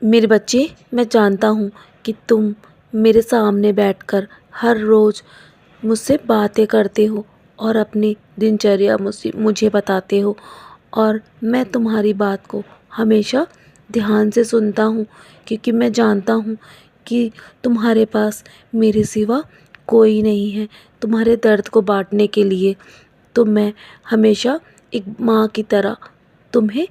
मेरे बच्चे, मैं जानता हूँ कि तुम मेरे सामने बैठकर हर रोज़ मुझसे बातें करते हो और अपनी दिनचर्या मुझे बताते हो, और मैं तुम्हारी बात को हमेशा ध्यान से सुनता हूँ, क्योंकि मैं जानता हूँ कि तुम्हारे पास मेरे सिवा कोई नहीं है तुम्हारे दर्द को बांटने के लिए। तो मैं हमेशा एक माँ की तरह तुम्हें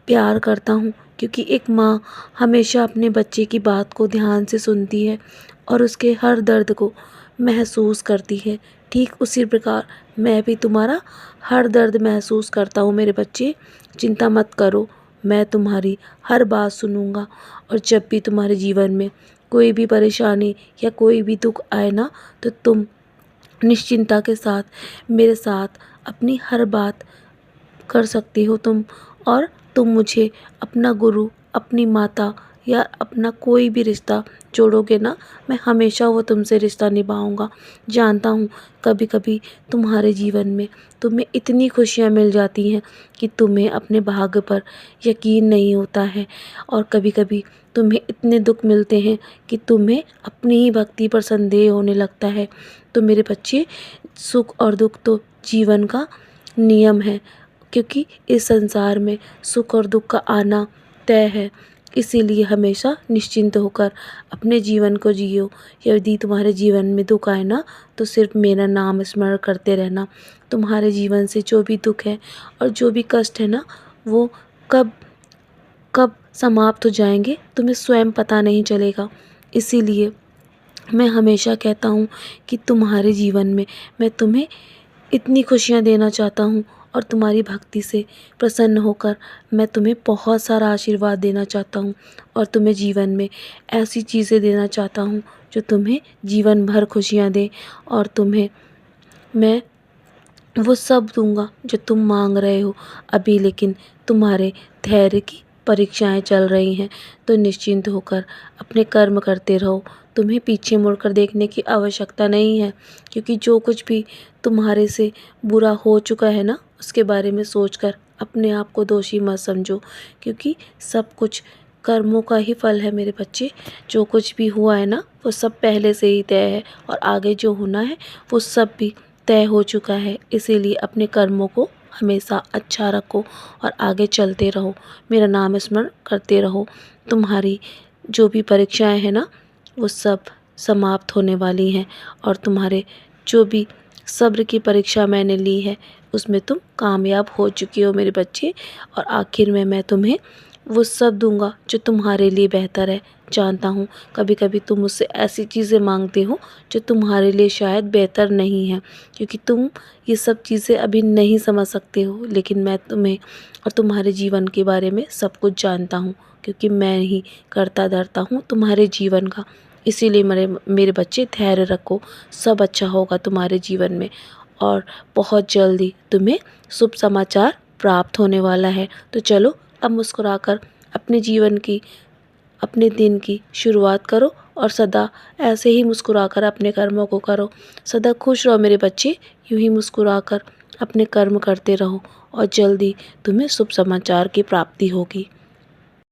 प्यार करता हूँ, क्योंकि एक माँ हमेशा अपने बच्चे की बात को ध्यान से सुनती है और उसके हर दर्द को महसूस करती है। ठीक उसी प्रकार मैं भी तुम्हारा हर दर्द महसूस करता हूँ मेरे बच्चे। चिंता मत करो, मैं तुम्हारी हर बात सुनूँगा, और जब भी तुम्हारे जीवन में कोई भी परेशानी या कोई भी दुख आए ना, तो तुम निश्चिंता के साथ मेरे साथ अपनी हर बात कर सकती हो तुम। और तुम मुझे अपना गुरु, अपनी माता या अपना कोई भी रिश्ता जोड़ोगे ना, मैं हमेशा वो तुमसे रिश्ता निभाऊंगा। जानता हूँ कभी कभी तुम्हारे जीवन में तुम्हें इतनी खुशियाँ मिल जाती हैं कि तुम्हें अपने भाग्य पर यकीन नहीं होता है, और कभी कभी तुम्हें इतने दुख मिलते हैं कि तुम्हें अपनी ही भक्ति पर संदेह होने लगता है। तो मेरे बच्चे, सुख और दुख तो जीवन का नियम है, क्योंकि इस संसार में सुख और दुख का आना तय है। इसीलिए हमेशा निश्चिंत होकर अपने जीवन को जियो। यदि तुम्हारे जीवन में दुख आए ना, तो सिर्फ मेरा नाम स्मरण करते रहना। तुम्हारे जीवन से जो भी दुख है और जो भी कष्ट है ना, वो कब कब समाप्त हो जाएंगे तुम्हें स्वयं पता नहीं चलेगा। इसीलिए मैं हमेशा कहता हूँ कि तुम्हारे जीवन में मैं तुम्हें इतनी खुशियाँ देना चाहता हूँ, और तुम्हारी भक्ति से प्रसन्न होकर मैं तुम्हें बहुत सारा आशीर्वाद देना चाहता हूँ, और तुम्हें जीवन में ऐसी चीज़ें देना चाहता हूँ जो तुम्हें जीवन भर खुशियाँ दे। और तुम्हें मैं वो सब दूंगा जो तुम मांग रहे हो अभी। लेकिन तुम्हारे धैर्य की परीक्षाएं चल रही हैं, तो निश्चिंत होकर अपने कर्म करते रहो। तुम्हें पीछे मुड़कर देखने की आवश्यकता नहीं है, क्योंकि जो कुछ भी तुम्हारे से बुरा हो चुका है ना, उसके बारे में सोचकर अपने आप को दोषी मत समझो, क्योंकि सब कुछ कर्मों का ही फल है मेरे बच्चे। जो कुछ भी हुआ है ना, वो सब पहले से ही तय है, और आगे जो होना है वो सब भी तय हो चुका है। इसीलिए अपने कर्मों को हमेशा अच्छा रखो और आगे चलते रहो, मेरा नाम स्मरण करते रहो। तुम्हारी जो भी परीक्षाएं हैं ना, वो सब समाप्त होने वाली हैं, और तुम्हारे जो भी सब्र की परीक्षा मैंने ली है, उसमें तुम कामयाब हो चुकी हो मेरे बच्चे। और आखिर में मैं तुम्हें वो सब दूंगा जो तुम्हारे लिए बेहतर है। जानता हूँ कभी कभी तुम मुझसे ऐसी चीज़ें मांगते हो जो तुम्हारे लिए शायद बेहतर नहीं है, क्योंकि तुम ये सब चीज़ें अभी नहीं समझ सकते हो। लेकिन मैं तुम्हें और तुम्हारे जीवन के बारे में सब कुछ जानता हूँ, क्योंकि मैं ही करता धरता हूँ तुम्हारे जीवन का। इसीलिए मेरे बच्चे, धैर्य रखो, सब अच्छा होगा तुम्हारे जीवन में, और बहुत जल्दी तुम्हें शुभ समाचार प्राप्त होने वाला है। तो चलो, अब मुस्कुराकर अपने जीवन की, अपने दिन की शुरुआत करो, और सदा ऐसे ही मुस्कुराकर अपने कर्मों को करो। सदा खुश रहो मेरे बच्चे, यूं ही मुस्कुराकर अपने कर्म करते रहो, और जल्दी तुम्हें शुभ समाचार की प्राप्ति होगी।